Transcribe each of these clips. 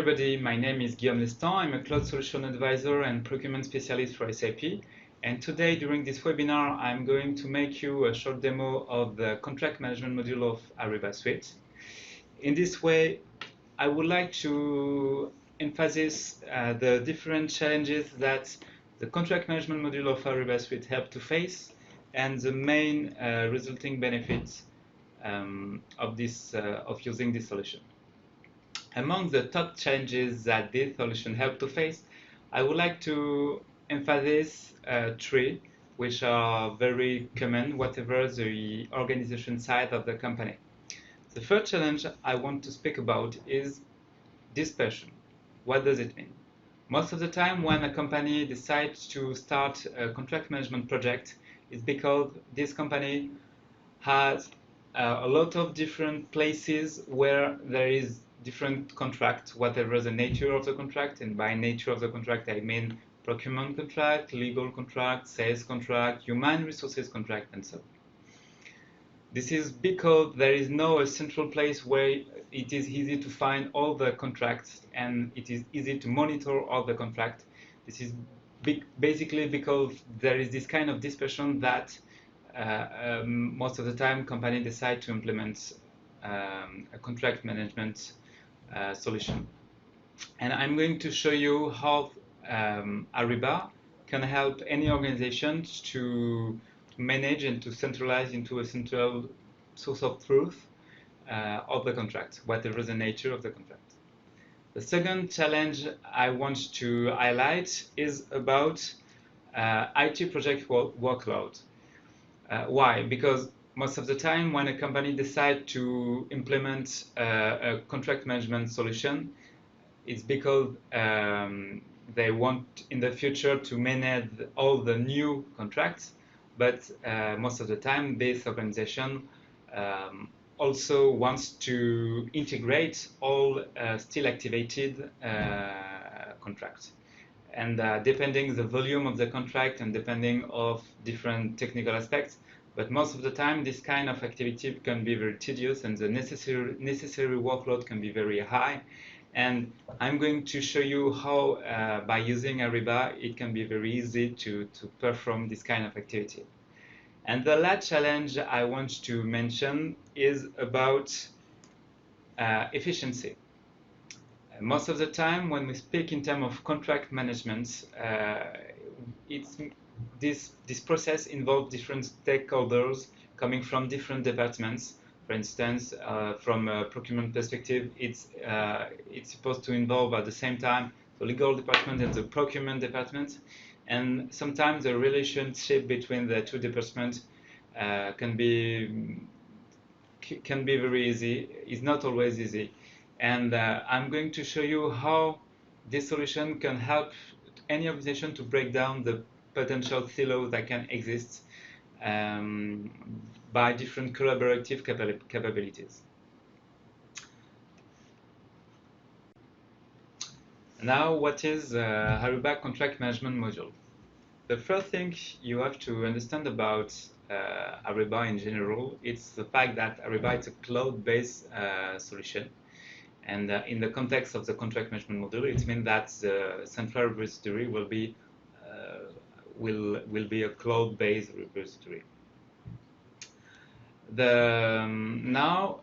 everybody, my name is Guillaume Lestand. I'm a Cloud Solution Advisor and Procurement Specialist for SAP. And today, during this webinar, I'm going to make you a short demo of the contract management module of Ariba Suite. In this way, I would like to emphasize the different challenges that the contract management module of Ariba Suite help to face and the main resulting benefits of using this solution. Among the top challenges that this solution helps to face, I would like to emphasize three, which are very common, whatever the organization side of the company. The first challenge I want to speak about is dispersion. What does it mean? Most of the time when a company decides to start a contract management project, it's because this company has a lot of different places where there is different contracts, whatever the nature of the contract, and by nature of the contract I mean procurement contract, legal contract, sales contract, human resources contract, and so on. This is because there is no central place where it is easy to find all the contracts and it is easy to monitor all the contracts. This is basically because there is this kind of dispersion that most of the time companies decide to implement a contract management solution. And I'm going to show you how Ariba can help any organization to manage and to centralize into a central source of truth of the contract, whatever the nature of the contract. The second challenge I want to highlight is about IT project workload. Why? Because most of the time when a company decides to implement a contract management solution, it's because they want in the future to manage all the new contracts, but most of the time this organization also wants to integrate all still activated contracts. And depending the volume of the contract and depending of different technical aspects, but most of the time this kind of activity can be very tedious and the necessary workload can be very high. And I'm going to show you how by using Ariba it can be very easy to perform this kind of activity. And the last challenge I want to mention is about efficiency. Most of the time when we speak in terms of contract management, this process involves different stakeholders coming from different departments. For instance, from a procurement perspective, it's supposed to involve at the same time the legal department and the procurement department. And sometimes the relationship between the two departments can be very easy. It's not always easy. And I'm going to show you how this solution can help any organization to break down the potential silos that can exist by different collaborative capabilities. Now, what is Ariba contract management module? The first thing you have to understand about Ariba in general, it's the fact that Ariba is a cloud-based solution. And in the context of the contract management module, it means that the central repository will be a cloud-based repository. Now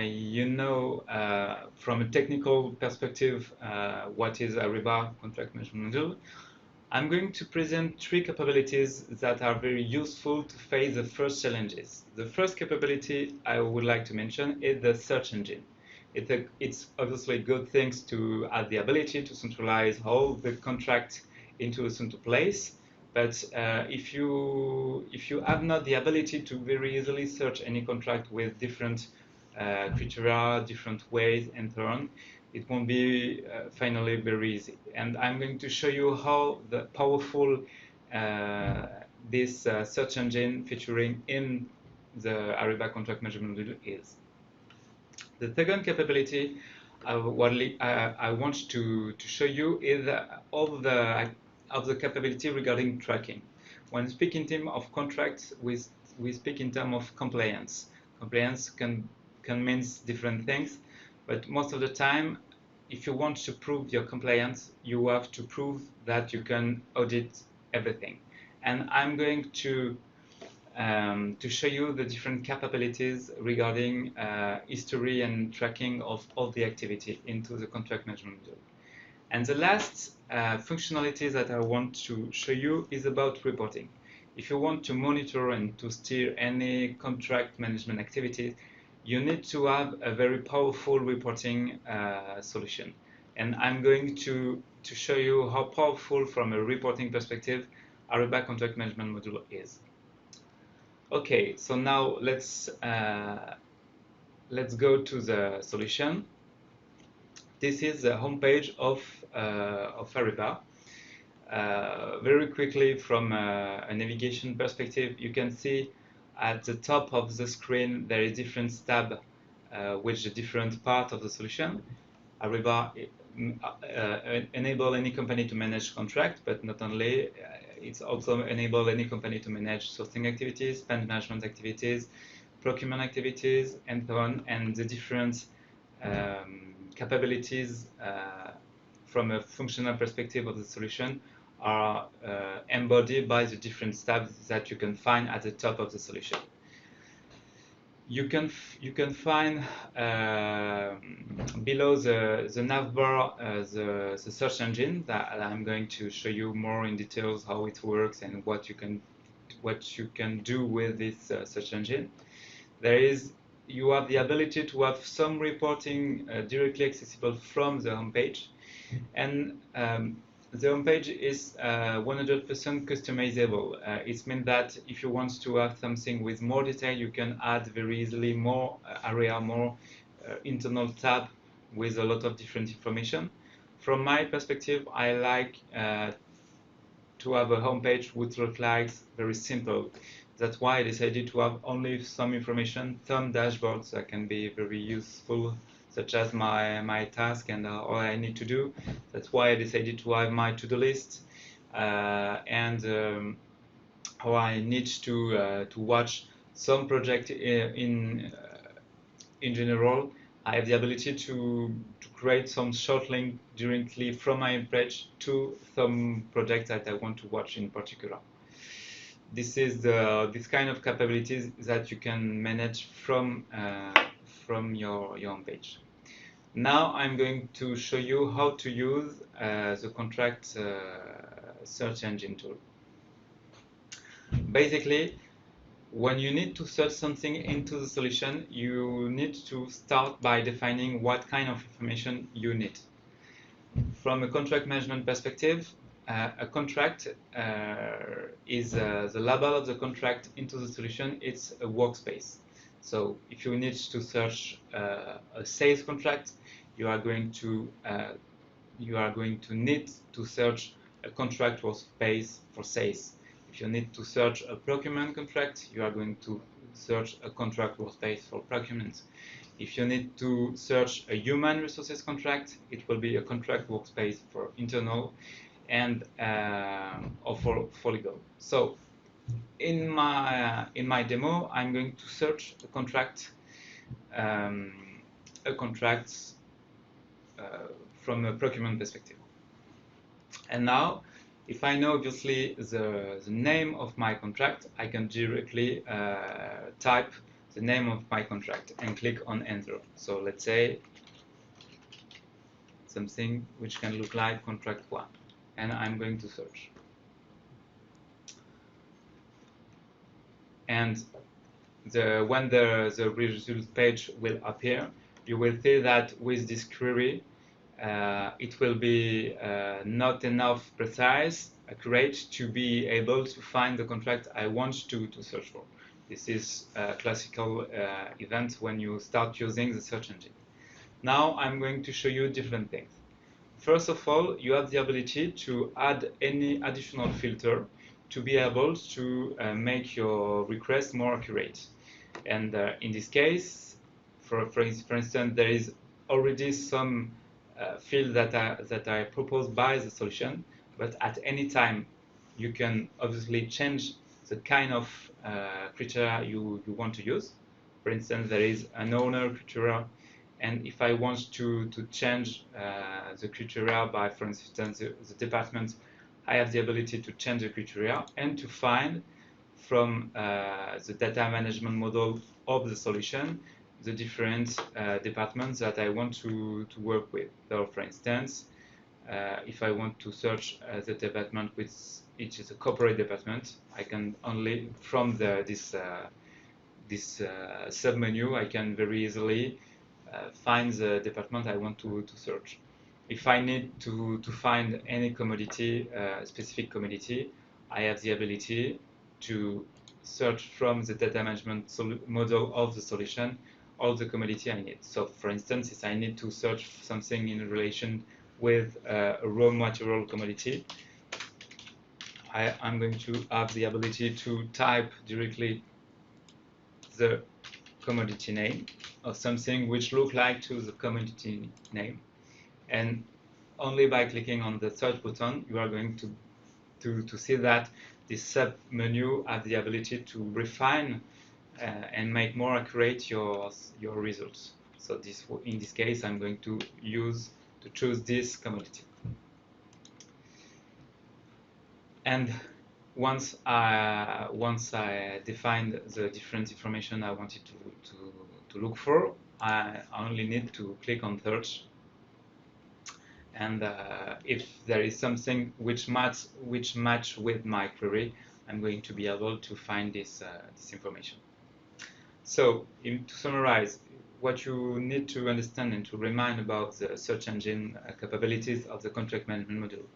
you know from a technical perspective what is Ariba contract management module. I'm going to present three capabilities that are very useful to face the first challenges. The first capability I would like to mention is the search engine. It's obviously good things to have the ability to centralize all the contracts into a central place, but if you have not the ability to very easily search any contract with different criteria, different ways, and so on, it won't be finally very easy. And I'm going to show you how the powerful this search engine featuring in the Ariba contract management module is. The second capability I want to show you is all of the capability regarding tracking. When speaking in terms of contracts, we speak in terms of compliance. Compliance can mean different things, but most of the time if you want to prove your compliance, you have to prove that you can audit everything. And I'm going to show you the different capabilities regarding history and tracking of all the activity into the contract management module. And the last functionality that I want to show you is about reporting. If you want to monitor and to steer any contract management activities, you need to have a very powerful reporting solution. And I'm going to show you how powerful from a reporting perspective Ariba contract management module is. Okay, so now let's go to the solution. This is the homepage of Ariba. Very quickly, from a navigation perspective, you can see at the top of the screen there is different tabs with the different part of the solution. Ariba enable any company to manage contract, but not only. It's also enable any company to manage sourcing activities, spend management activities, procurement activities, and so on. And the different capabilities from a functional perspective of the solution are embodied by the different tabs that you can find at the top of the solution. You can find below the nav bar the search engine that I'm going to show you more in details how it works and what you can do with this search engine. You have the ability to have some reporting directly accessible from the homepage, and the homepage is 100% customizable. It means that if you want to have something with more detail, you can add very easily more area, more internal tab with a lot of different information. From my perspective, I like to have a homepage which looks like very simple. That's why I decided to have only some information, some dashboards that can be very useful, such as my task and all I need to do. That's why I decided to have my to-do list and how I need to watch some project in general. I have the ability to create some short link directly from my page to some projects that I want to watch in particular. This is this kind of capabilities that you can manage from your homepage. Now I'm going to show you how to use the contract search engine tool. Basically, when you need to search something into the solution, you need to start by defining what kind of information you need. From a contract management perspective, a contract is the label of the contract into the solution. It's a workspace. So if you need to search a sales contract, you are going to need to search a contract workspace for sales. If you need to search a procurement contract, you are going to search a contract workspace for procurement. If you need to search a human resources contract, it will be a contract workspace for internal and or for legal. So in my demo, I'm going to search a contract from a procurement perspective. And now, if I know obviously the name of my contract, I can directly type the name of my contract and click on enter. So let's say something which can look like contract 1, and I'm going to search. And when the result page will appear, you will see that with this query, it will be not enough precise, accurate to be able to find the contract I want to search for. This is a classical event when you start using the search engine. Now I'm going to show you different things. First of all, you have the ability to add any additional filter to be able to make your request more accurate. And in this case, for instance, there is already some field that are proposed by the solution, but at any time you can obviously change the kind of criteria you want to use. For instance, there is an owner criteria And if I want to change the criteria by, for instance, the department, I have the ability to change the criteria and to find from the data management model of the solution the different departments that I want to work with. So, for instance, if I want to search the department which is a corporate department, I can only from this submenu I can very easily find the department I want to search. If I need to find any commodity, specific commodity, I have the ability to search from the data management model of the solution all the commodity I need. So, for instance, if I need to search something in relation with a raw material commodity, I'm going to have the ability to type directly the commodity name or something which look like to the commodity name, and only by clicking on the search button you are going to see that this sub menu has the ability to refine and make more accurate your results. So in this case I'm going to choose this commodity. And once I defined the different information I wanted to look for, I only need to click on search. And if there is something which match with my query, I'm going to be able to find this information. So, to summarize, what you need to understand and to remind about the search engine capabilities of the contract management module.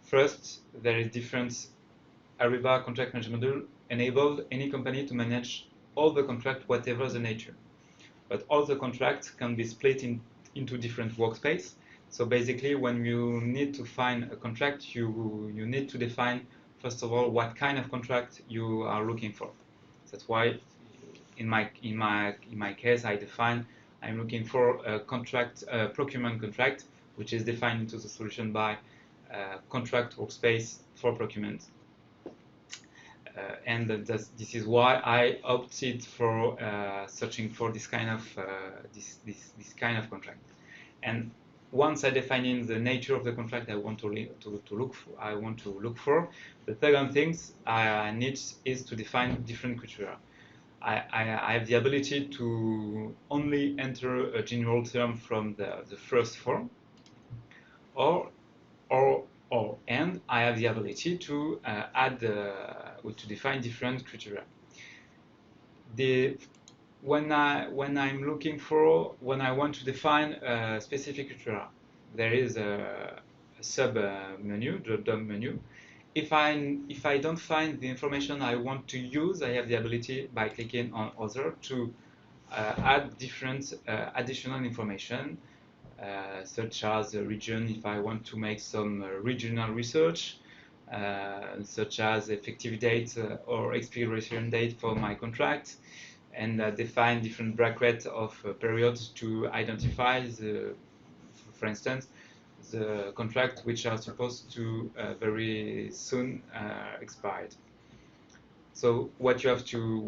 First, there is different Ariba contract management module enabled any company to manage all the contract, whatever the nature. But all the contracts can be split into different workspace. So basically, when you need to find a contract, you need to define, first of all, what kind of contract you are looking for. That's why in my case, I'm looking for a contract, procurement contract, which is defined into the solution by contract workspace for procurement. And this is why I opted for searching for this kind of contract. And once I define the nature of the contract I want to look for, the second thing I need is to define different criteria. I have the ability to only enter a general term from the first form, and I have the ability to to define different criteria. When I want to define a specific criteria, there is a sub menu, drop-down menu. If I don't find the information I want to use, I have the ability by clicking on Other to add different additional information, such as a region if I want to make some regional research, such as effective date or expiration date for my contract, and define different brackets of periods to identify for instance, the contract which are supposed to very soon expired. So what you have to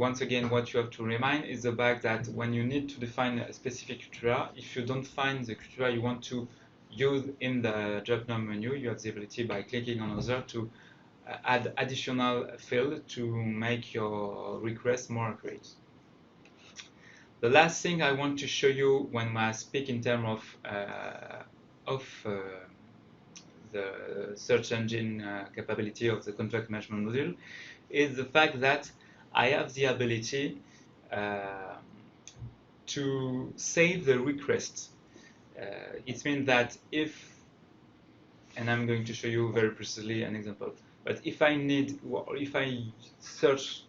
remind is the fact that when you need to define a specific criteria, if you don't find the criteria you want to use in the drop-down menu, you have the ability by clicking on Other to add additional field to make your request more accurate. The last thing I want to show you when I speak in terms of the search engine capability of the contract management module is the fact that I have the ability to save the request. It means that and I'm going to show you very precisely an example, but if I search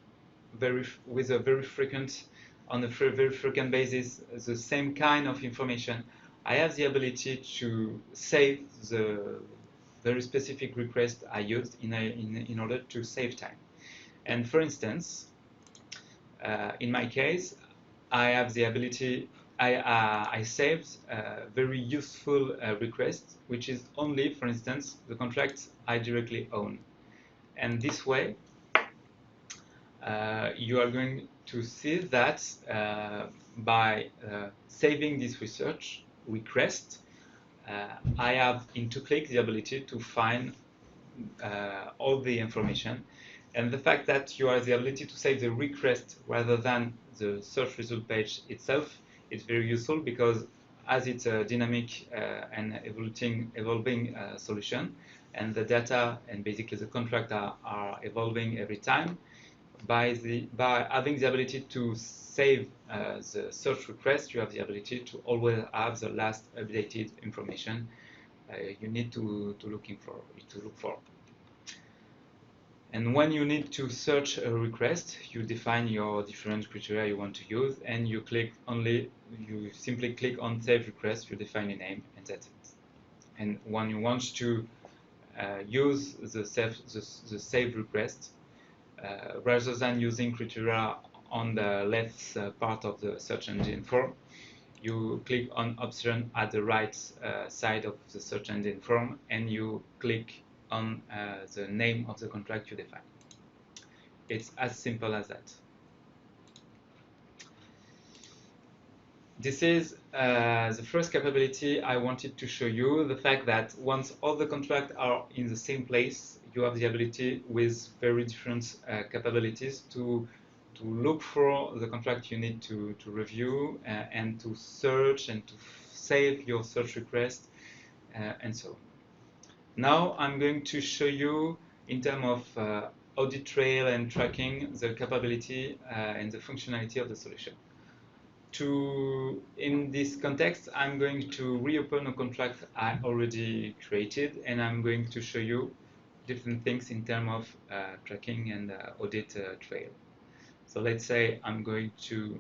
on a very frequent basis the same kind of information, I have the ability to save the very specific request I used in order to save time. And for instance, in my case, I have the ability, I saved a very useful request, which is only, for instance, the contract I directly own. And this way, you are going to see that by saving this research request, I have in 2 clicks the ability to find all the information. And the fact that you have the ability to save the request rather than the search result page itself is very useful, because as it's a dynamic and evolving solution, and the data and basically the contract are evolving every time, by having the ability to save the search request, you have the ability to always have the last updated information you need to look for. And when you need to search a request, you define your different criteria you want to use, and you simply click on Save Request, you define a name, and that's it. And when you want to use the save request, rather than using criteria on the left part of the search engine form, you click on option at the right side of the search engine form, and you click on the name of the contract you define. It's as simple as that. This is the first capability I wanted to show you, the fact that once all the contracts are in the same place, you have the ability with very different capabilities to look for the contract you need to review and to search and to save your search request and so on. Now I'm going to show you in terms of audit trail and tracking the capability and the functionality of the solution. In this context, I'm going to reopen a contract I already created, and I'm going to show you different things in terms of tracking and audit trail. So let's say I'm going to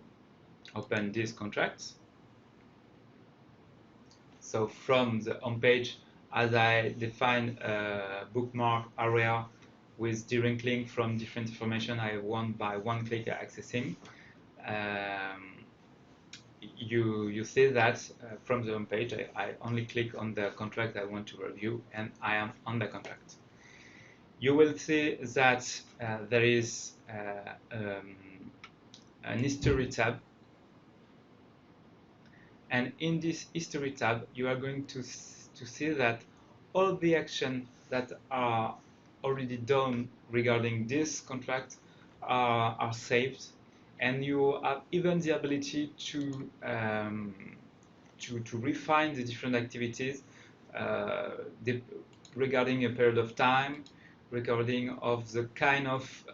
open this contract. So from the home page, as I define a bookmark area with direct link from different information I want by one click accessing, you see that from the home page, I only click on the contract I want to review, and I am on the contract. You will see that there is an history tab, and in this history tab, you are going to see that all the actions that are already done regarding this contract are saved, and you have even the ability to refine the different activities regarding a period of time, regarding of the kind of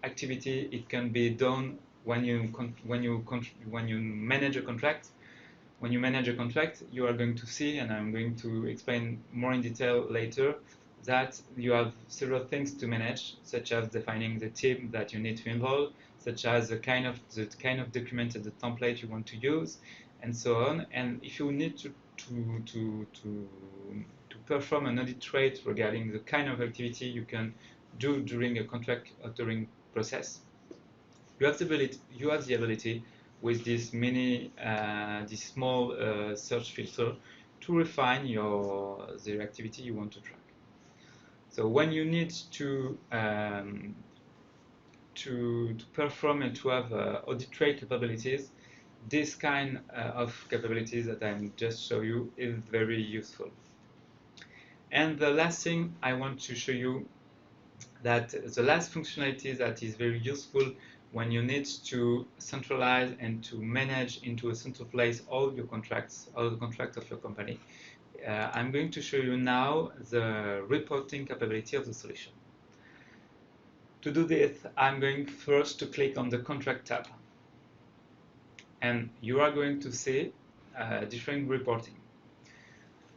activity it can be done when you manage a contract. When you manage a contract, you are going to see, and I'm going to explain more in detail later, that you have several things to manage, such as defining the team that you need to involve, such as the kind of document and the template you want to use, and so on. And if you need to perform an audit trail regarding the kind of activity you can do during a contract authoring process, you have the ability with this this small search filter to refine the activity you want to track. So when you need to perform and to have audit trail capabilities, this kind of capabilities that I'm just show you is very useful. And the last thing I want to show you, that the last functionality that is very useful when you need to centralize and to manage into a central place all your contracts, all the contracts of your company. I'm going to show you now the reporting capability of the solution. To do this, I'm going first to click on the contract tab, and you are going to see different reporting.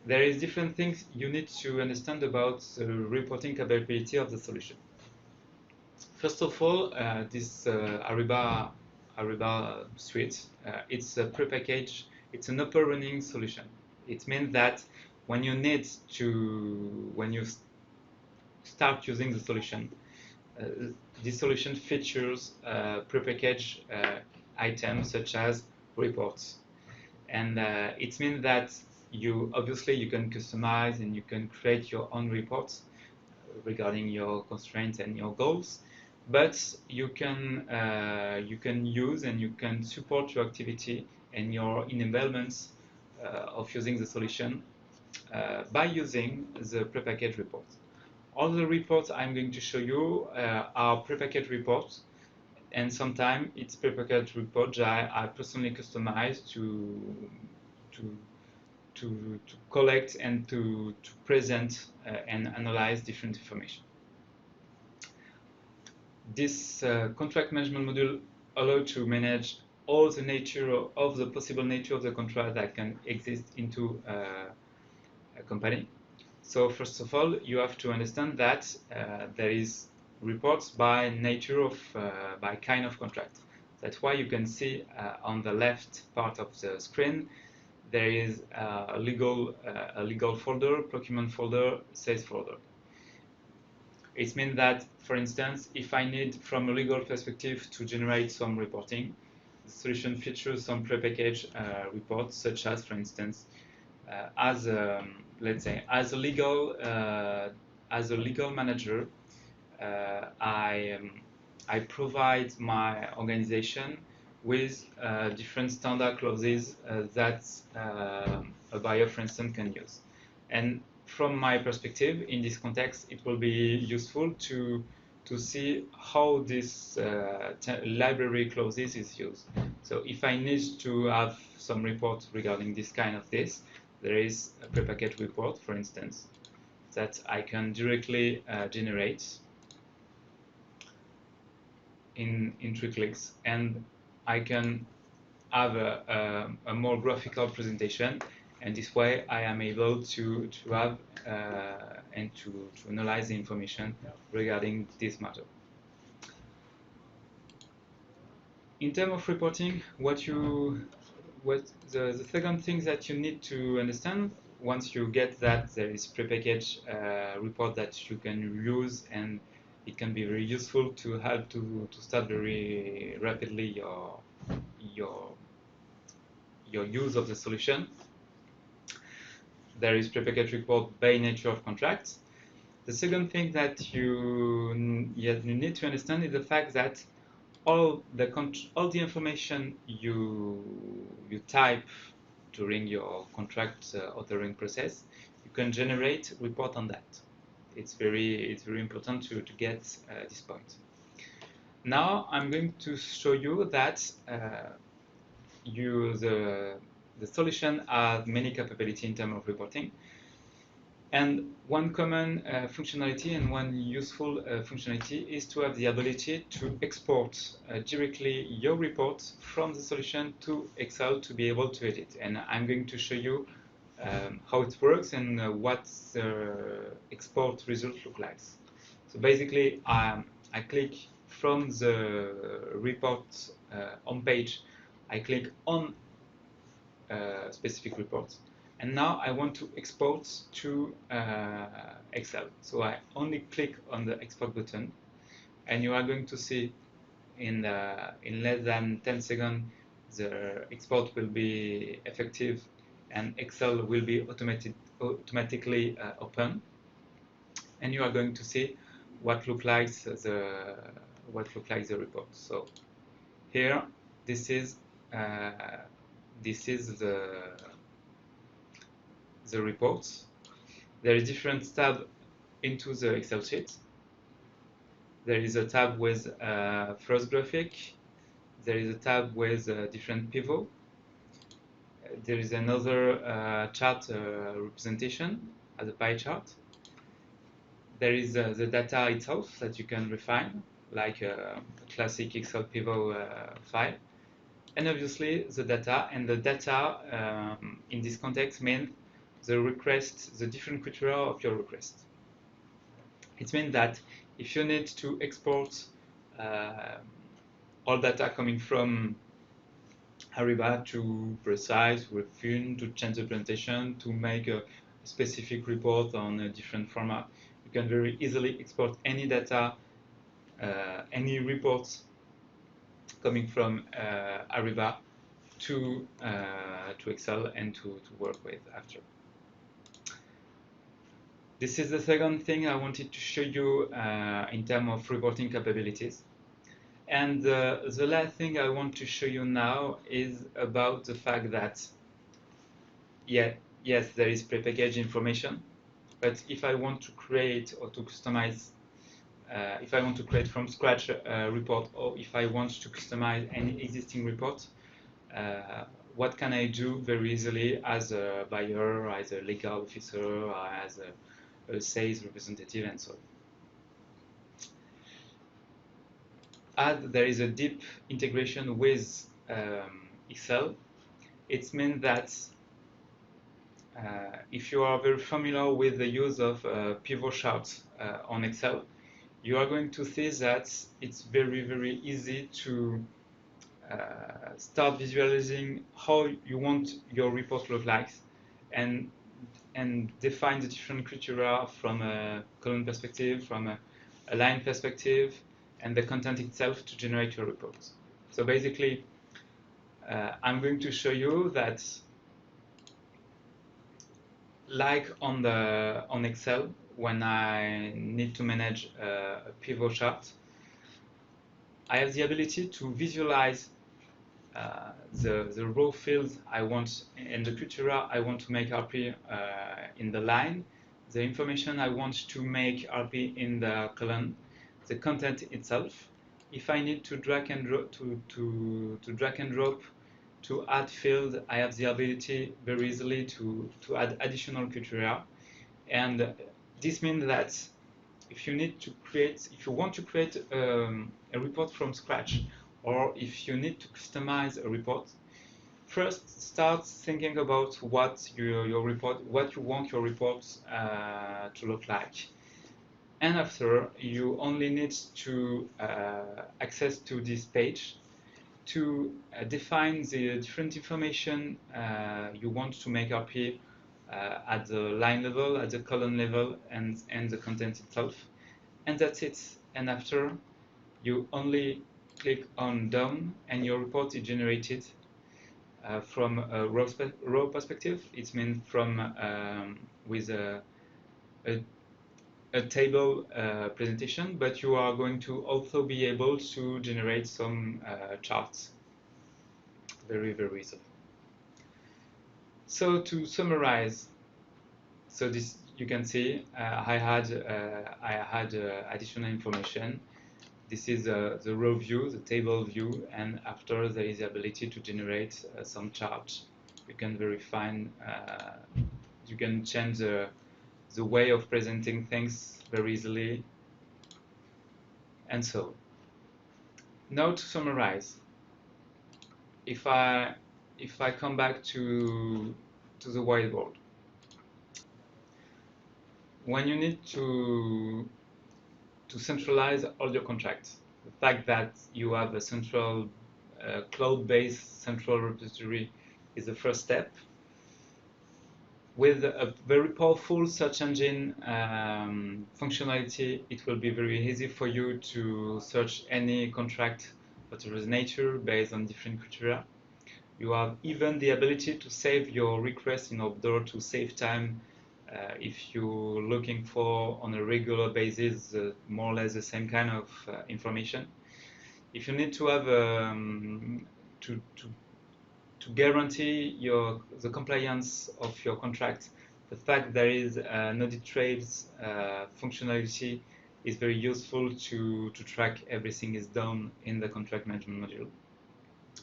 There is different things you need to understand about the reporting capability of the solution. First of all, this Ariba suite, it's a prepackaged, it's an upper running solution. It means that when you start using the solution, this solution features prepackaged items such as reports, and it means that you can customize and you can create your own reports regarding your constraints and your goals. but you can use and you can support your activity and your enablements of using the solution by using the prepackaged reports. All the reports I'm going to show you are prepackaged reports, and sometimes it's prepackaged reports I personally customize to to collect and to present and analyze different information. This contract management module allows to manage all the nature of the possible nature of the contract that can exist into a company. So first of all, you have to understand that there is reports by nature of by kind of contract. That's why you can see on the left part of the screen there is a legal folder, procurement folder, sales folder. It means that, for instance, if I need from a legal perspective to generate some reporting, the solution features some prepackaged reports, such as, for instance, let's say as a legal manager, I provide my organization with different standard clauses that a buyer, for instance, can use. And from my perspective, in this context, it will be useful to see how this library clauses is used. So if I need to have some report regarding this kind of this, there is a prepackaged report, for instance, that I can directly generate in 3 clicks, and I can have a more graphical presentation, and this way I am able to have and to analyze the information regarding this matter. In terms of reporting, the second thing that you need to understand once you get that there is prepackaged report that you can use, and it can be very useful to help to start very rapidly your use of the solution. There is prepackaged report by nature of contracts. The second thing that you need to understand is the fact that all the information you type during your contract authoring process, you can generate report on that. It's very important to get this point. Now I'm going to show you that the solution has many capabilities in terms of reporting. And one common functionality and one useful functionality is to have the ability to export directly your report from the solution to Excel to be able to edit. And I'm going to show you how it works and what the export result look like. So basically, I click from the report home page, I click on specific reports. And now I want to export to Excel. So I only click on the export button, and you are going to see in less than 10 seconds the export will be effective, and Excel will be automatically open, and you are going to see what look like the report. So here, this is the reports. There is different tabs into the Excel sheet. There is a tab with first graphic. There is a tab with different pivot. There is another chart representation as a pie chart. There is the data itself that you can refine, like a classic Excel pivot file. And obviously the data, and the data in this context means the request, the different criteria of your request. It means that if you need to export all data coming from Ariba to precise, refine, to change the presentation, to make a specific report on a different format, you can very easily export any data, any reports coming from Ariba to Excel and to work with after. This is the second thing I wanted to show you in terms of reporting capabilities. And the last thing I want to show you now is about the fact that, yes, there is prepackaged information, but if I want to create or to customize, if I want to create from scratch a report, or if I want to customize any existing report, what can I do very easily as a buyer, as a legal officer, or as a sales representative, and so on. As there is a deep integration with Excel, it means that if you are very familiar with the use of pivot charts on Excel, you are going to see that it's very, very easy to start visualizing how you want your report to look like, and define the different criteria from a column perspective, from a line perspective, and the content itself to generate your report. So basically, I'm going to show you that, like on Excel, when I need to manage a pivot chart, I have the ability to visualize the raw fields I want and the criteria I want to make RP in the line, the information I want to make RP in the column, the content itself. If I need to drag and drop to add field, I have the ability very easily to add additional criteria. And this means that if you want to create a report from scratch, or if you need to customize a report, first start thinking about what you want your report to look like. And after, you only need to access to this page to define the different information you want to make RP at the line level, at the column level, and the content itself. And that's it. And after, you only click on done, and your report is generated from a raw perspective. It means from with a table presentation, but you are going to also be able to generate some charts very, very easily. So to summarize, so this you can see I had additional information. This is the raw view, the table view, and after there is the ability to generate some charts. You can verify, you can change the way of presenting things very easily, and so. Now to summarize, if I come back to the whiteboard, when you need to centralize all your contracts, the fact that you have a central cloud-based central repository is the first step. With a very powerful search engine functionality, it will be very easy for you to search any contract, whatever the nature, based on different criteria. You have even the ability to save your request in order to save time if you're looking for, on a regular basis, more or less the same kind of information. If you need to have to guarantee the compliance of your contract, the fact there is an audit trails functionality is very useful to track everything is done in the contract management module.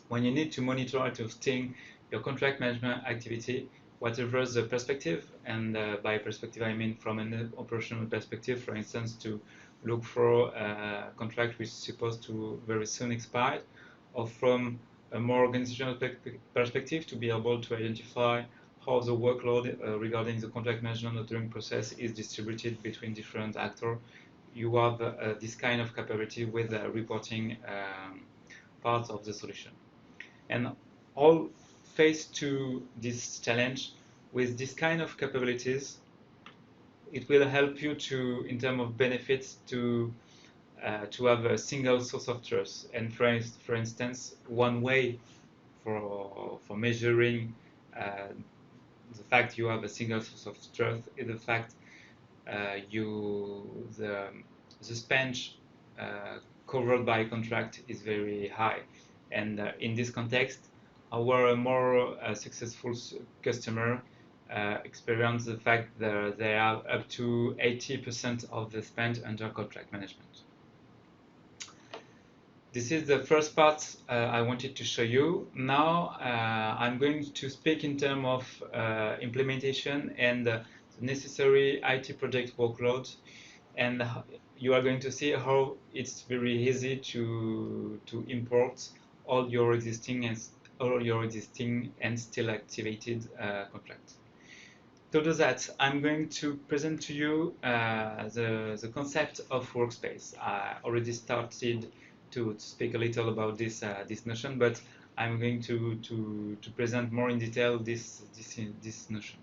When you need to monitor and testing your contract management activity, whatever the perspective, and by perspective I mean from an operational perspective, for instance, to look for a contract which is supposed to very soon expire, or from a more organizational perspective to be able to identify how the workload regarding the contract management authoring process is distributed between different actors. You have this kind of capability with the reporting part of the solution. And all faced to this challenge with this kind of capabilities, it will help you to, in terms of benefits, to have a single source of truth. And for instance, one way for measuring the fact you have a single source of truth is the fact the spend covered by contract is very high, and in this context, our more successful customer experience the fact that they have up to 80% of the spend under contract management. This is the first part I wanted to show you. Now I'm going to speak in terms of implementation and the necessary IT project workload, and you are going to see how it's very easy to import all your existing and still activated contracts. To do that, I'm going to present to you the concept of Workspace. I already started to speak a little about this notion, but I'm going to present more in detail this notion.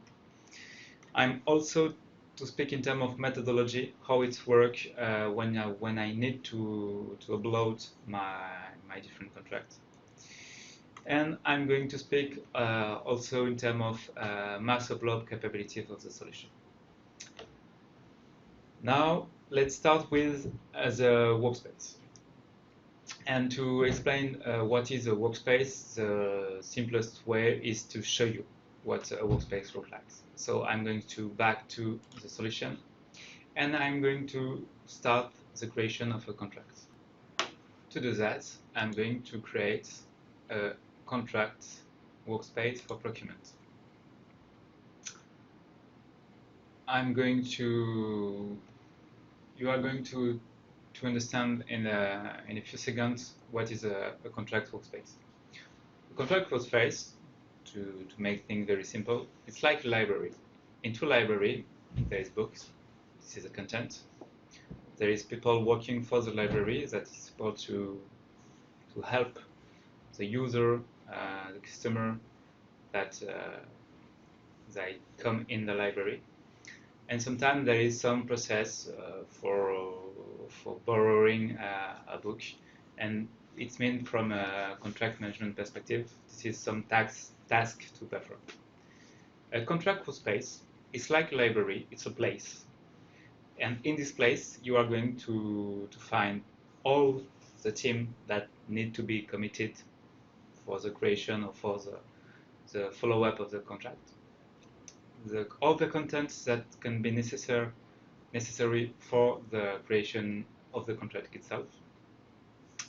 I'm also to speak in terms of methodology, how it works when I need to upload my different contracts. And I'm going to speak also in terms of mass upload capability of the solution. Now let's start with the workspace. And to explain what is a workspace, the simplest way is to show you what a workspace looks like. So I'm going to back to the solution, and I'm going to start the creation of a contract. To do that, I'm going to create a contract workspace for procurement. You are going to understand in a few seconds what is a contract workspace. A contract workspace, to make things very simple, it's like a library. Into library, there is books. This is the content. There is people working for the library that is supposed to help the user, the customer that they come in the library. And sometimes there is some process for borrowing a book, and it's meant from a contract management perspective. This is some task to perform. A contract workspace is like a library. It's a place, and in this place you are going to find all the team that need to be committed for the creation or for the follow-up of the contract. All the contents that can be necessary for the creation of the contract itself,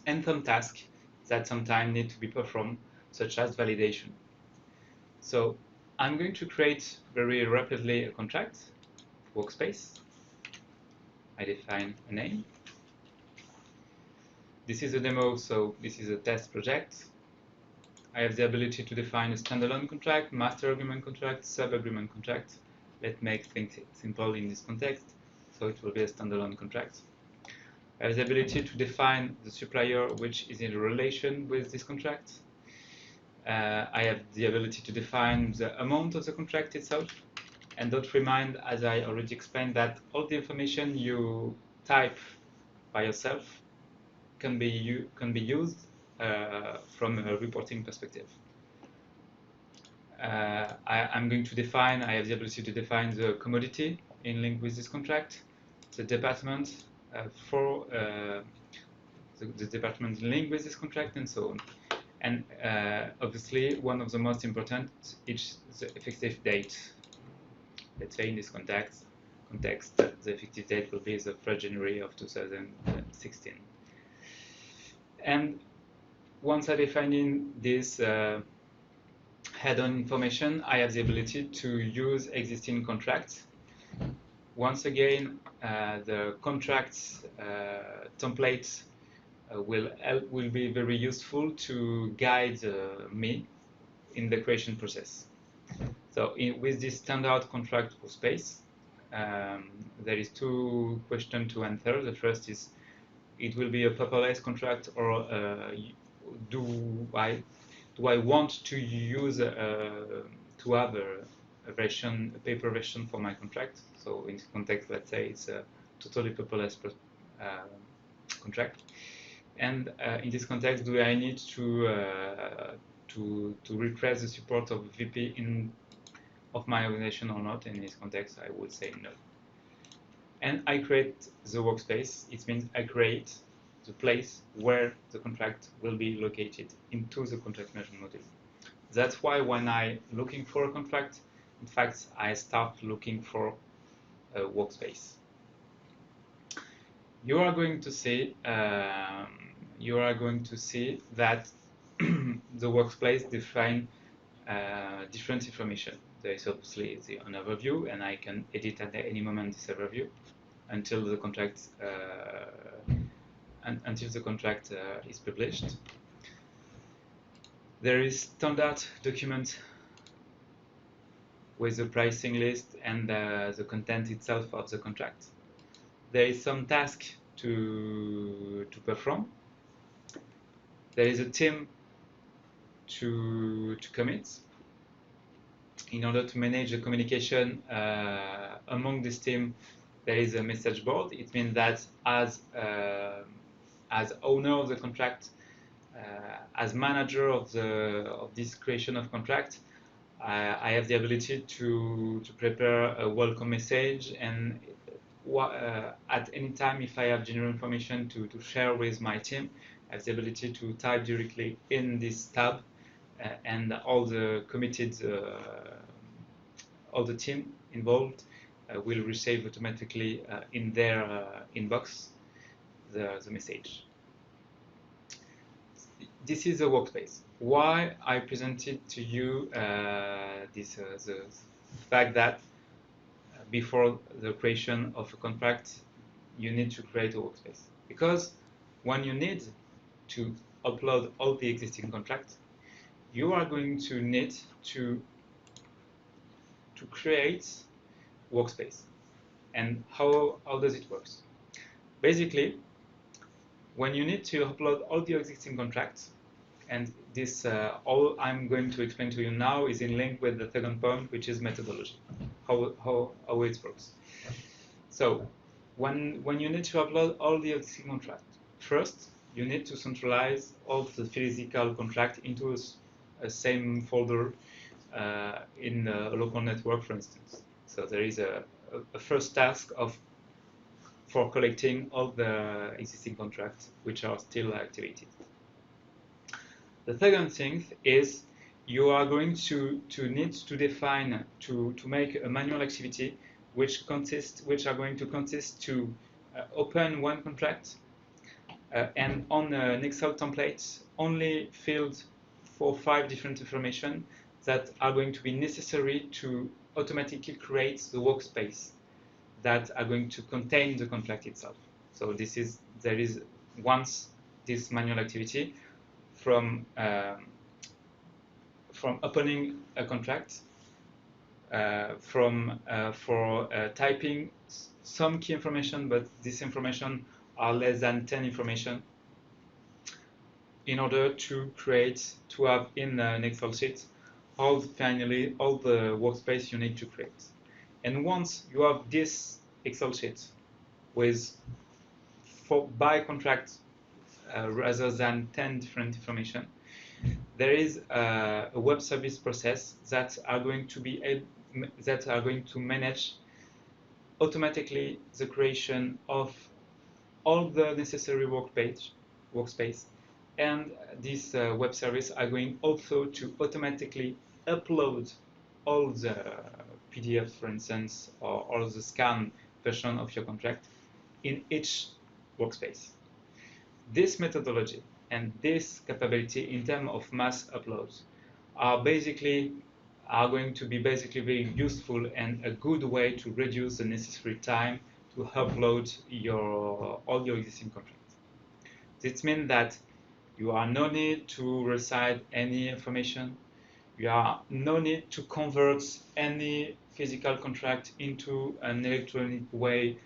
and some tasks that sometimes need to be performed, such as validation. So I'm going to create very rapidly a contract workspace. I define a name. This is a demo, so this is a test project. I have the ability to define a standalone contract, master agreement contract, sub-agreement contract. Let's make things simple in this context, so it will be a standalone contract. I have the ability to define the supplier which is in relation with this contract. I have the ability to define the amount of the contract itself. And don't remind, as I already explained, that all the information you type by yourself can be used from a reporting perspective. I'm going to define, I have the ability to define the commodity in link with this contract, the department for the department linked with this contract, and so on. And obviously, one of the most important is the effective date. Let's say in this context, the effective date will be the 1st January of 2016. And once I define in this head-on information, I have the ability to use existing contracts. Once again, the contracts templates will be very useful to guide me in the creation process. So with this standard contract workspace, there is two questions to answer. The first is, it will be a paperless contract, or do I want to use to have a paper version for my contract? So in this context, let's say it's a totally paperless contract. And in this context, do I need to request the support of VP of my organization or not? In this context, I would say no. and I create the workspace. It means I create the place where the contract will be located into the contract management module. That's why when I'm looking for a contract, in fact, I start looking for a workspace. You are going to see that the workspace define different information. There is obviously an overview, and I can edit at any moment this overview until the contract is published. There is standard document with the pricing list and the content itself of the contract. There is some task to perform. There is a team to commit. In order to manage the communication among this team, there is a message board. It means that as owner of the contract, as manager of this creation of contract, I have the ability to prepare a welcome message, and at any time, if I have general information to share with my team, I have the ability to type directly in this tab, and all the committed, all the team involved will receive automatically in their inbox the message. This is a workspace. Why I presented to you the fact that before the creation of a contract, you need to create a workspace. Because when you need to upload all the existing contracts, you are going to need to create workspace. And how does it work? Basically, when you need to upload all the existing contracts, and this all I'm going to explain to you now is in link with the second point, which is methodology, how it works. So when you need to upload all the existing contracts, first you need to centralize all the physical contract into a same folder in a local network, for instance. So there is a first task for collecting all the existing contracts which are still activated. The second thing is you are going to need to define to make a manual activity which are going to consist to open one contract and on an Excel template only filled 4 or 5 different information that are going to be necessary to automatically create the workspace that are going to contain the contract itself. So there is once this manual activity from opening a contract, for typing some key information, but this information are less than 10 information, in order to have in an Excel sheet finally all the workspace you need to create. And once you have this Excel sheet with by contract rather than 10 different information, there is a web service process that are going to manage automatically the creation of all the necessary workspace, and this web service are going also to automatically upload all the PDF, for instance, or all the scan version of your contract in each workspace. This methodology and this capability in terms of mass uploads are going to be very useful and a good way to reduce the necessary time to upload all your existing contracts. This means that you are no need to recite any information. You are no need to convert any physical contract into an electronic way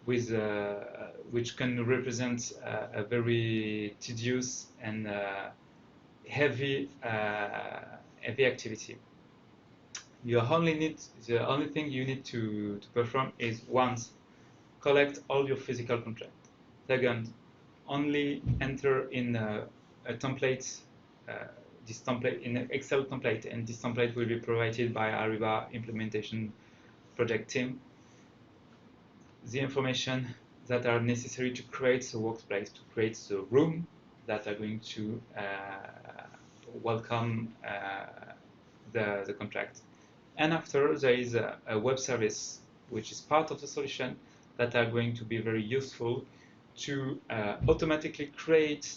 which can represent a very tedious and heavy activity. The only thing you need to perform is, once, collect all your physical contracts. Second, only enter in a template, this template in an Excel template, and this template will be provided by Ariba implementation project team. the information that are necessary to create the workspace, to create the room that are going to welcome the contract. And after, there is a web service, which is part of the solution, that are going to be very useful to automatically create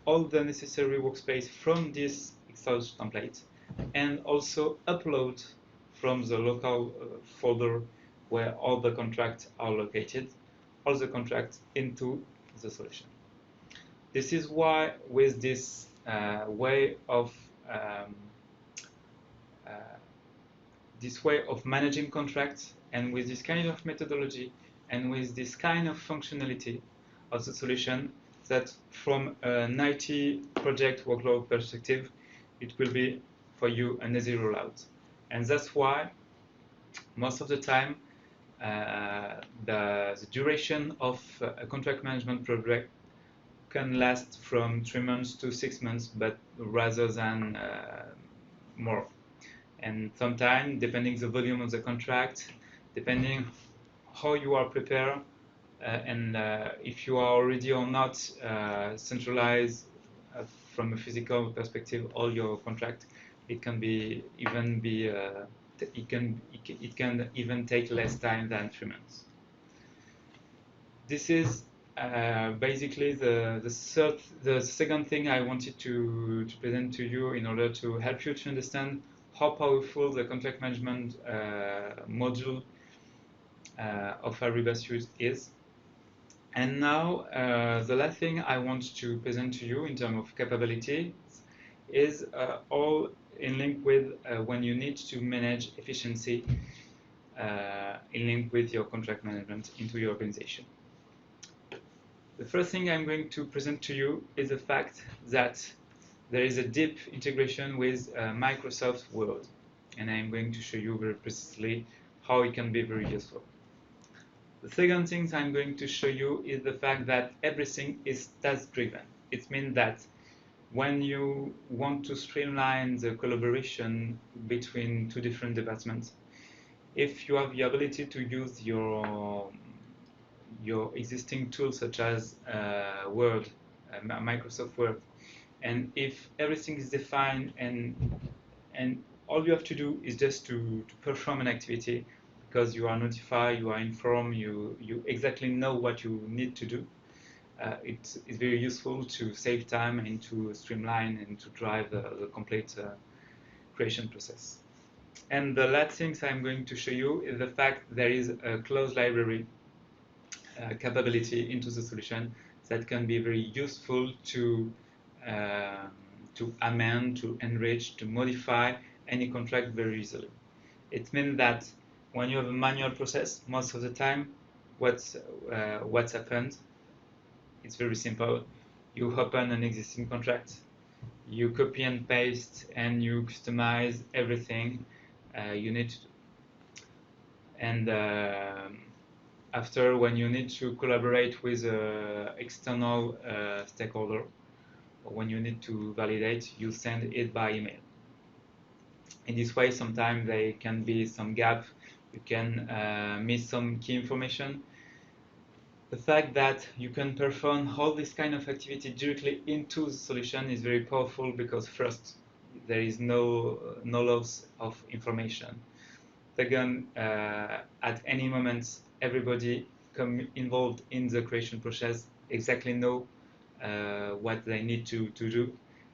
all the necessary workspace from this Excel template, and also upload from the local folder where all the contracts are located, all the contracts into the solution. This is why, with this way of managing contracts, and with this kind of methodology, and with this kind of functionality of the solution, that from an IT project workload perspective, it will be for you an easy rollout. And that's why most of the time the duration of a contract management project can last from 3 months to 6 months, but rather than more. And sometimes, depending the volume of the contract, depending how you are prepared, and if you are already or not centralized from a physical perspective, all your contract, it can even take less time than 3 months. This is basically the second thing I wanted to present to you in order to help you to understand how powerful the contract management module of Ariba Suite is. And now the last thing I want to present to you in terms of capability is all in link with when you need to manage efficiency in link with your contract management into your organization. The first thing I'm going to present to you is the fact that there is a deep integration with Microsoft Word, and I'm going to show you very precisely how it can be very useful. The second thing I'm going to show you is the fact that everything is task-driven. It means that when you want to streamline the collaboration between two different departments, if you have the ability to use your existing tools such as Word, Microsoft Word, and if everything is defined and all you have to do is just to perform an activity, because you are notified, you are informed, you exactly know what you need to do, it's very useful to save time and to streamline and to drive the complete creation process. And the last things I'm going to show you is the fact there is a closed library capability into the solution that can be very useful to amend, to enrich, to modify any contract very easily. It means that when you have a manual process, most of the time, what's happened, it's very simple. You open an existing contract, you copy and paste, and you customize everything you need to do. And after, when you need to collaborate with an external stakeholder, or when you need to validate, you send it by email. In this way, sometimes there can be some gap, you can miss some key information. The fact that you can perform all this kind of activity directly into the solution is very powerful, because first, there is no loss of information. Second, at any moment, everybody involved in the creation process exactly know what they need to do.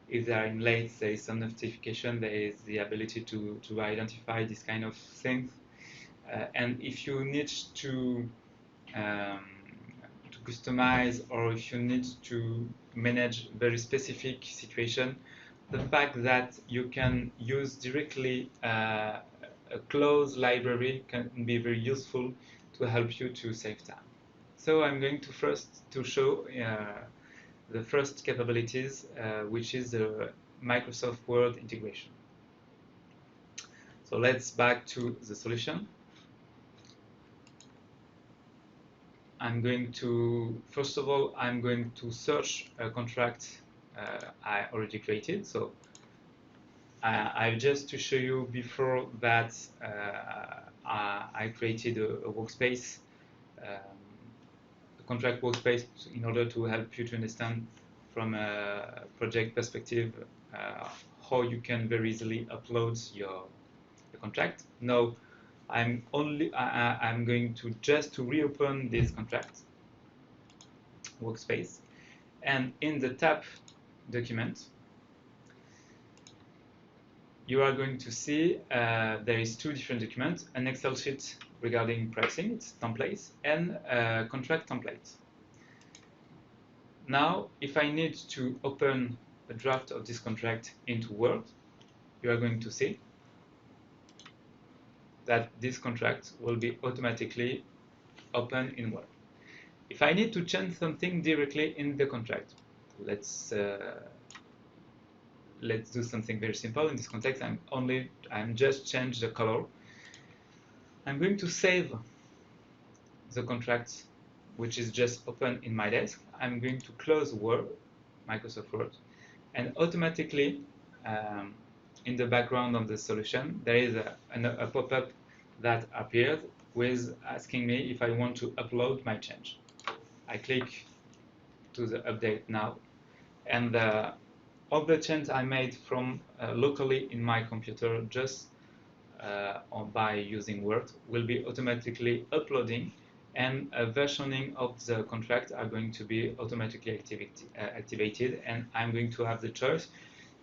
If they are in late, there is some notification, there is the ability to identify this kind of things. And if you need to customize, or if you need to manage very specific situation, the fact that you can use directly a closed library can be very useful to help you to save time. So I'm going to first to show the first capabilities, which is the Microsoft Word integration. So let's back to the solution. I'm going to, first of all, I'm going to search a contract I already created. So I just to show you before that I created a workspace contract workspace in order to help you to understand from a project perspective how you can very easily upload your contract. Now, I'm going to just reopen this contract workspace, and in the tab document, you are going to see there is two different documents: an Excel sheet regarding pricing, it's templates, and a contract template. Now, if I need to open a draft of this contract into Word, you are going to see that this contract will be automatically open in Word. If I need to change something directly in the contract, let's do something very simple. In this context, I'm just change the color. I'm going to save the contract, which is just open in my desk. I'm going to close Word, Microsoft Word, and automatically in the background of the solution, there is a pop-up that appears with asking me if I want to upload my change. I click to the update now, and all the change I made from locally in my computer just by using Word will be automatically uploading, and a versioning of the contract are going to be automatically activated, and I'm going to have the choice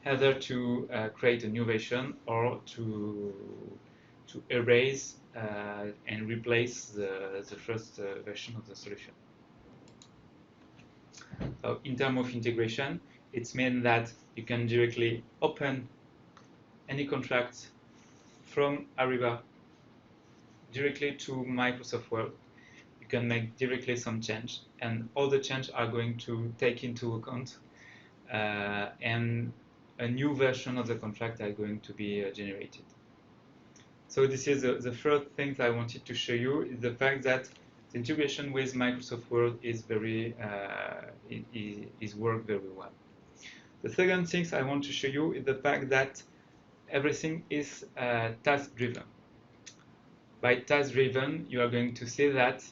either to create a new version or to erase and replace the first version of the solution. So in terms of integration, it means that you can directly open any contract from Ariba directly to Microsoft Word. You can make directly some change, and all the change are going to take into account and a new version of the contract are going to be generated. So this is the first thing I wanted to show you, is the fact that the integration with Microsoft Word is work very well. The second thing I want to show you is the fact that everything is task-driven. By task-driven, you are going to see that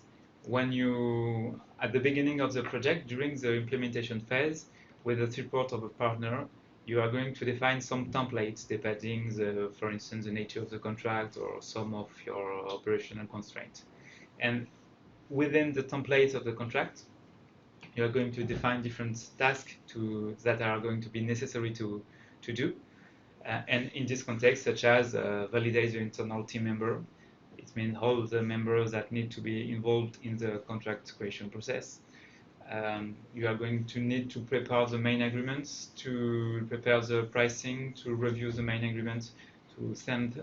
when you, at the beginning of the project, during the implementation phase, with the support of a partner, you are going to define some templates depending, for instance, the nature of the contract or some of your operational constraints. And within the template of the contract, you are going to define different tasks that are going to be necessary to do. And in this context, such as validate the internal team member, it means all the members that need to be involved in the contract creation process. You are going to need to prepare the main agreements, to prepare the pricing, to review the main agreements, to send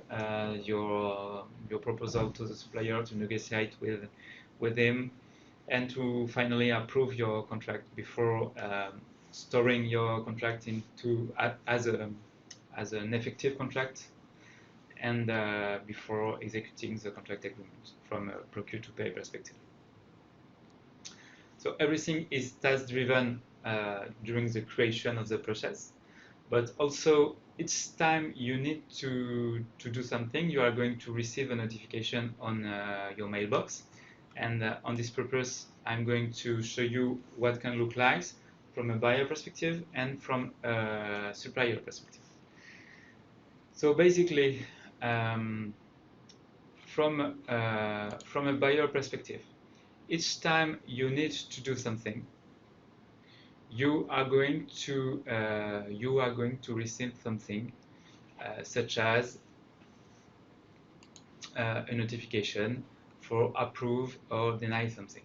your proposal to the supplier to negotiate with him, and to finally approve your contract before storing your contract into as an effective contract, and before executing the contract agreement from a procure-to-pay perspective. So everything is task-driven during the creation of the process, but also each time you need to do something, you are going to receive a notification on your mailbox. And on this purpose, I'm going to show you what can look like from a buyer perspective and from a supplier perspective. So basically, from a buyer perspective, each time you need to do something, you are going to receive something such as a notification for approve or deny something.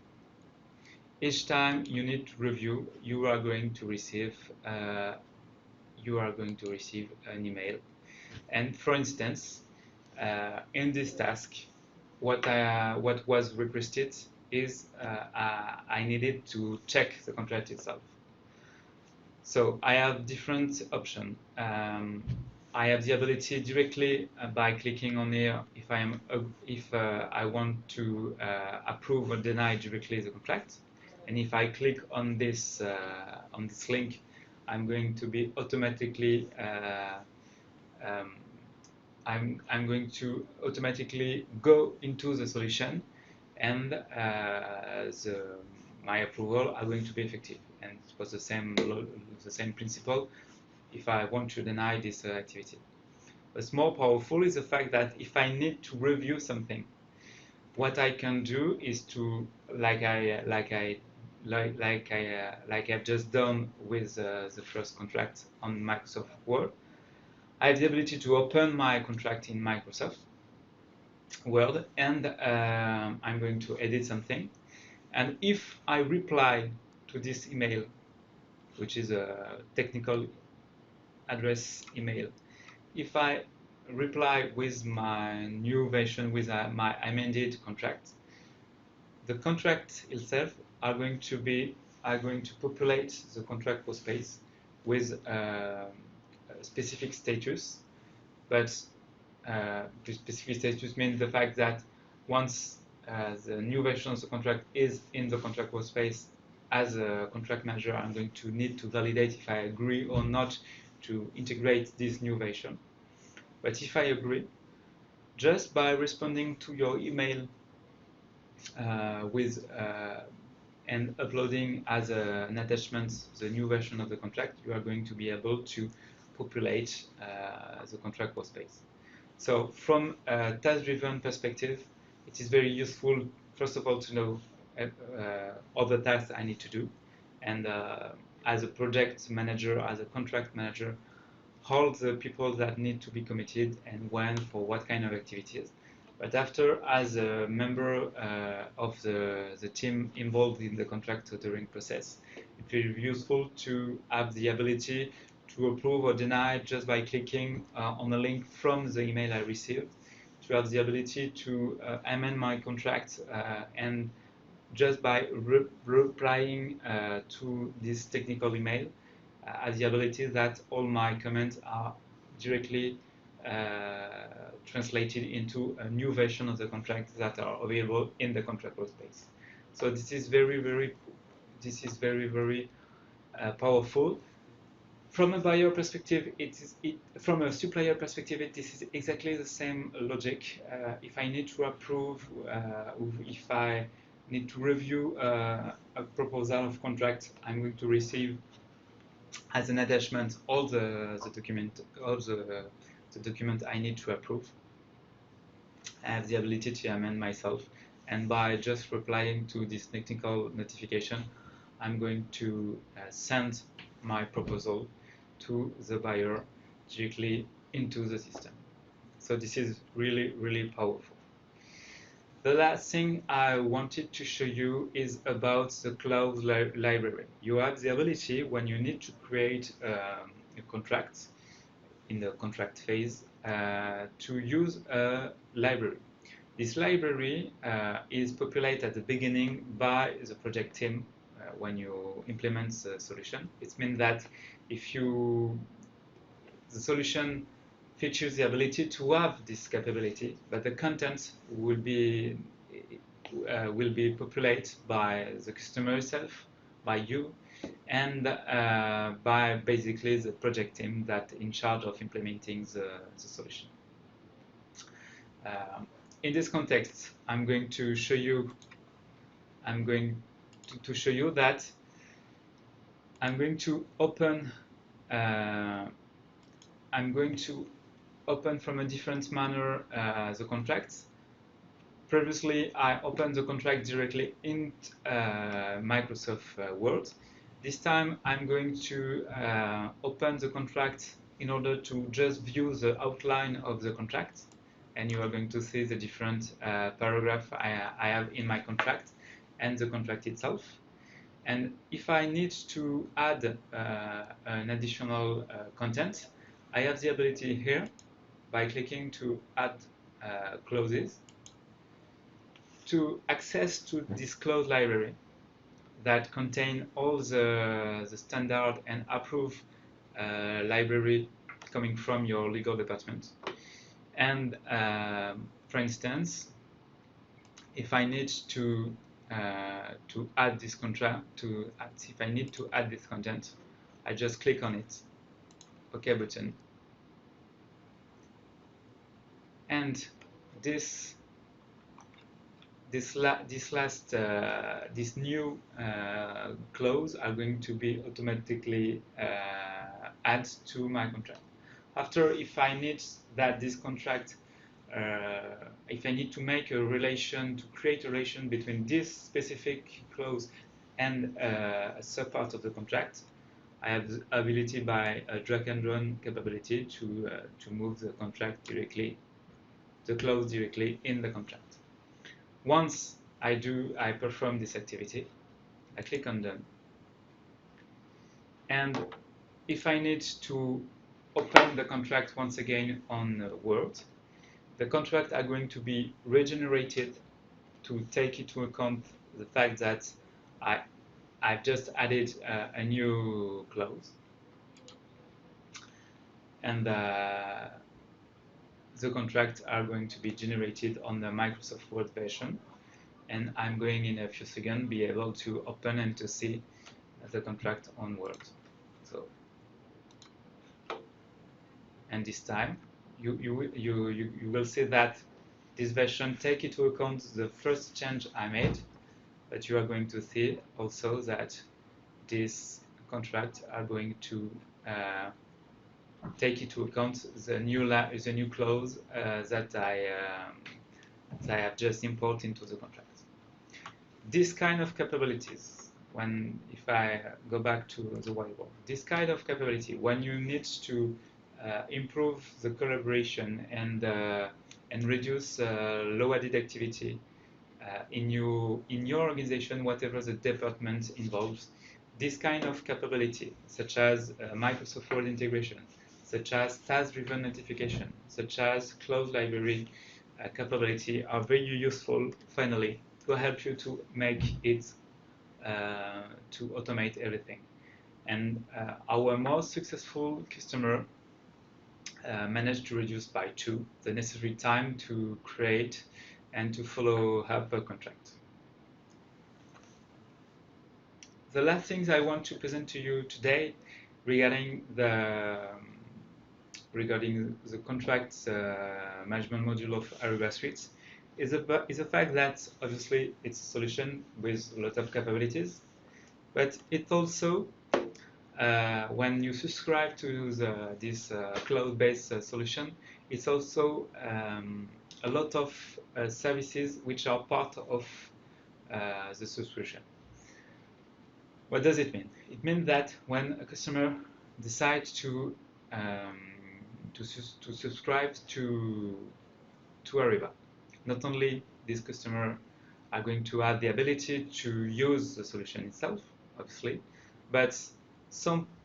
Each time you need to review, you are going to receive an email. And for instance, in this task, what was requested is I needed to check the contract itself. So I have different options. I have the ability directly by clicking on here if I want to approve or deny directly the contract, and if I click on this link, I'm going to be automatically I'm going to automatically go into the solution, and my approval are going to be effective. And it was the same principle if I want to deny this activity. What's more powerful is the fact that if I need to review something, what I can do is to, like I've just done with the first contract on Microsoft Word, I have the ability to open my contract in Microsoft Word, and I'm going to edit something. And if I reply to this email, which is a technical address email, if I reply with my new version, with my amended contract, the contract itself are going to populate the contract workspace with a specific status. But the specific status means the fact that once the new version of the contract is in the contract workspace, as a contract manager, I'm going to need to validate if I agree or not to integrate this new version. But if I agree, just by responding to your email and uploading as an attachment the new version of the contract, you are going to be able to populate the contract workspace. So from a task-driven perspective, it is very useful, first of all, to know all the tasks I need to do. And as a project manager, as a contract manager, all the people that need to be committed and when, for what kind of activities. But after, as a member of the team involved in the contract authoring process, it will be useful to have the ability to approve or deny just by clicking on a link from the email I received, to have the ability to amend my contract and just by replying to this technical email, has the ability that all my comments are directly translated into a new version of the contract that are available in the contract workspace. So this is very powerful. From a buyer perspective, from a supplier perspective, this is exactly the same logic. If I need to approve, if I need to review a proposal of contract, I'm going to receive as an attachment all the document I need to approve. I have the ability to amend myself, and by just replying to this technical notification, I'm going to send my proposal to the buyer directly into the system. So this is really powerful. The last thing I wanted to show you is about the clause library. You have the ability, when you need to create a contract in the contract phase, to use a library. This library is populated at the beginning by the project team when you implement the solution. It means that if the solution features the ability to have this capability, but the content will be populated by the customer itself, by you, and by basically the project team that in charge of implementing the solution. In this context, I'm going to show you that I'm going to open from a different manner the contract. Previously, I opened the contract directly in Microsoft Word. This time, I'm going to open the contract in order to just view the outline of the contract. And you are going to see the different paragraph I have in my contract and the contract itself. And if I need to add an additional content, I have the ability here by clicking to add clauses to access to this clause library that contain all the standard and approved library coming from your legal department. And for instance, if I need to add this if I need to add this content, I just click on it, OK button, and this this new clause are going to be automatically added to my contract. After, if I need that this contract, if I need to make a relation, to create a relation between this specific clause and a subpart of the contract, I have the ability by a drag and drop capability to move the contract directly, the clause directly in the contract. Once I perform this activity, I click on done. And if I need to open the contract once again on Word, the contracts are going to be regenerated to take into account the fact that I've just added a new clause. And the contracts are going to be generated on the Microsoft Word version. And I'm going in a few seconds be able to open and to see the contract on Word. So, and this time you will see that this version take into account the first change I made, but you are going to see also that this contract are going to take into account the new clause that I have just imported into the contract. This kind of capabilities, if I go back to the whiteboard, this kind of capability, when you need to improve the collaboration and reduce low added activity in your organization, whatever the department involves, this kind of capability, such as Microsoft Word integration, such as task-driven notification, such as clause library capability, are very useful finally to help you to make it to automate everything. And our most successful customer managed to reduce by 2 the necessary time to create and to follow up a contract. The last things I want to present to you today regarding the contract management module of Ariba Suite is the fact that obviously it's a solution with a lot of capabilities, but it also when you subscribe to this cloud-based solution, it's also a lot of services which are part of the subscription. What does it mean? It means that when a customer decides to subscribe to Ariba, not only this customer are going to have the ability to use the solution itself, obviously, but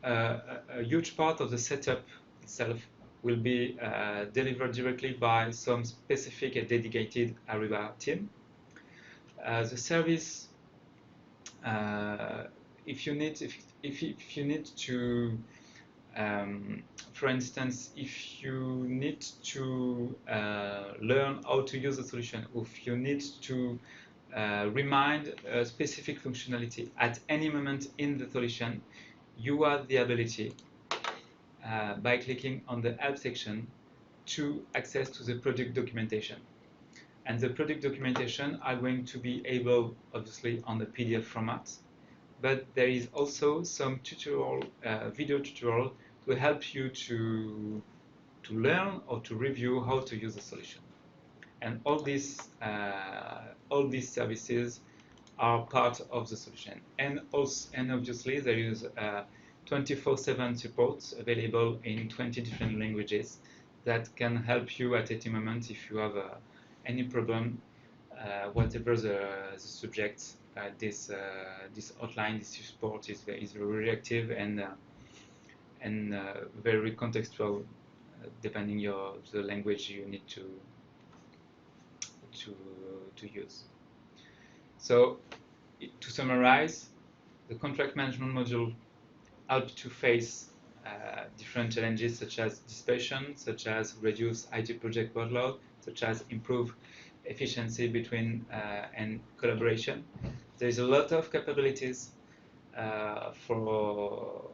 a huge part of the setup itself will be delivered directly by some specific and dedicated Ariba team. The service, if you need to, for instance, if you need to learn how to use the solution, or if you need to remind a specific functionality at any moment in the solution, you have the ability by clicking on the help section to access to the product documentation. And the product documentation are going to be able, obviously, on the PDF format, but there is also some tutorial, video tutorial to help you to learn or to review how to use the solution. And all these services are part of the solution. And obviously there is 24/7 support available in 20 different languages that can help you at any moment if you have any problem, whatever the subject. This outline, this support is very reactive and very contextual, depending the language you need to use. So, to summarize, the contract management module helps to face different challenges such as dispersion, such as reduce IT project workload, such as improve efficiency between and collaboration. There is a lot of capabilities for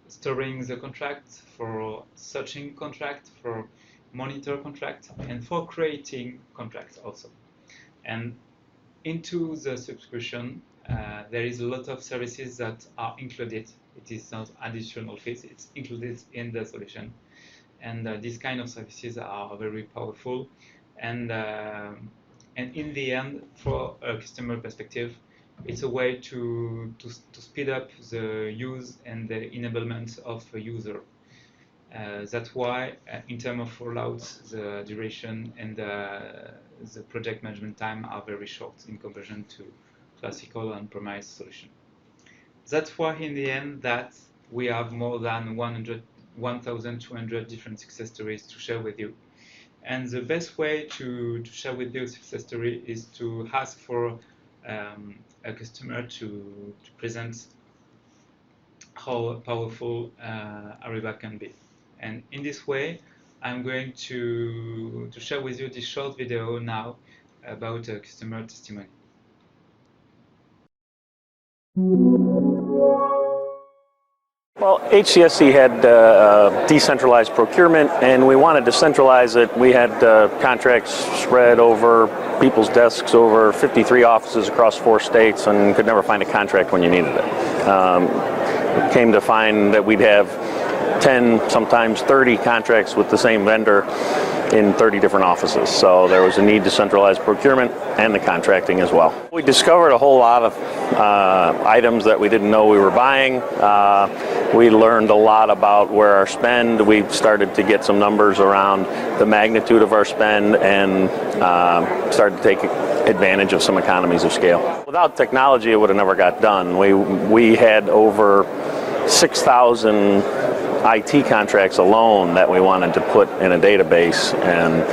storing the contract, for searching contract, for monitor contract, and for creating contracts also. And into the subscription, there is a lot of services that are included. It is not additional fees, it's included in the solution. And these kind of services are very powerful. And in the end, for a customer perspective, it's a way to speed up the use and the enablement of a user. That's why, in terms of rollouts, the duration and the project management time are very short in comparison to classical on-premise solution. That's why, in the end, that we have more than 1,200 different success stories to share with you. And the best way to share with you a success story is to ask for a customer to present how powerful Ariba can be. And in this way, I'm going to share with you this short video now about a customer testimony. Well, HCSC had decentralized procurement, and we wanted to centralize it. We had contracts spread over people's desks over 53 offices across 4 states, and could never find a contract when you needed it. Came to find that we'd have 10, sometimes 30 contracts with the same vendor in 30 different offices. So there was a need to centralize procurement and the contracting as well. We discovered a whole lot of items that we didn't know we were buying. We learned a lot about where our spend. We started to get some numbers around the magnitude of our spend and started to take advantage of some economies of scale. Without technology, it would have never got done. We had over 6,000 IT contracts alone that we wanted to put in a database, and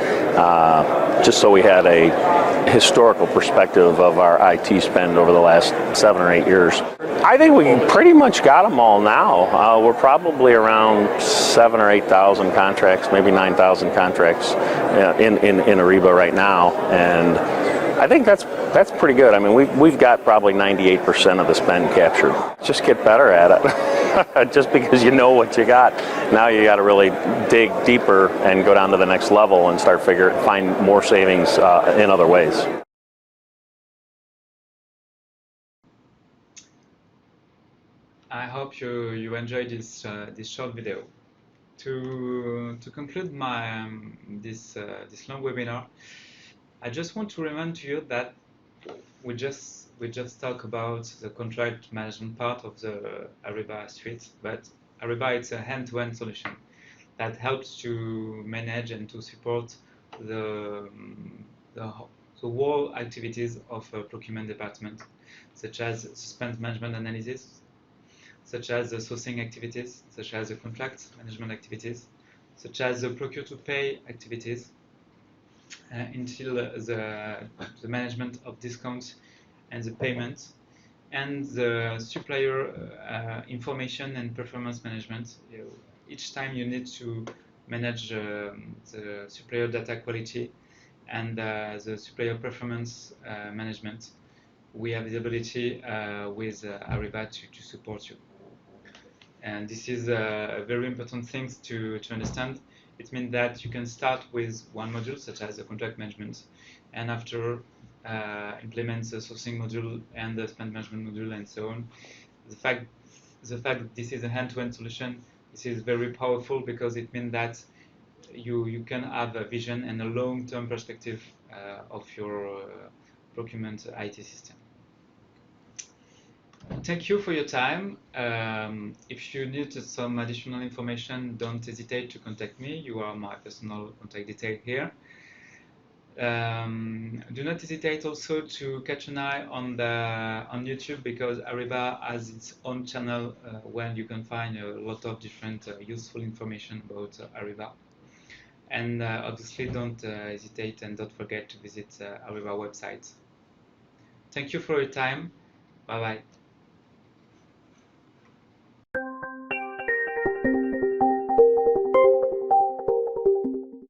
just so we had a historical perspective of our IT spend over the last 7 or 8 years. I think we pretty much got them all now. We're probably around 7,000 or 8,000 contracts, maybe 9,000 contracts in Ariba right now, and I think that's pretty good. I mean, we've got probably 98% of the spend captured. Just get better at it. Just because you know what you got, now you got to really dig deeper and go down to the next level and start find more savings in other ways. I hope you enjoyed this short video. To conclude my this long webinar, I just want to remind you that we just talked about the contract management part of the Ariba suite, but Ariba is a end-to-end solution that helps to manage and to support the whole activities of a procurement department, such as spend management analysis, such as the sourcing activities, such as the contract management activities, such as the procure-to-pay activities, until the management of discounts and the payments, and the supplier information and performance management. Each time you need to manage the supplier data quality and the supplier performance management, we have the ability with Ariba to support you. And this is a very important thing to understand. It means that you can start with one module, such as the contract management, and after implement the sourcing module and the spend management module and so on. The fact that this is a end-to-end solution, this is very powerful because it means that you can have a vision and a long-term perspective of your procurement IT system. Thank you for your time. If you need some additional information, don't hesitate to contact me. You are my personal contact detail here. Do not hesitate also to catch an eye on YouTube, because Ariba has its own channel where you can find a lot of different useful information about Ariba. And obviously don't hesitate and don't forget to visit Ariba website. Thank you for your time. Bye bye.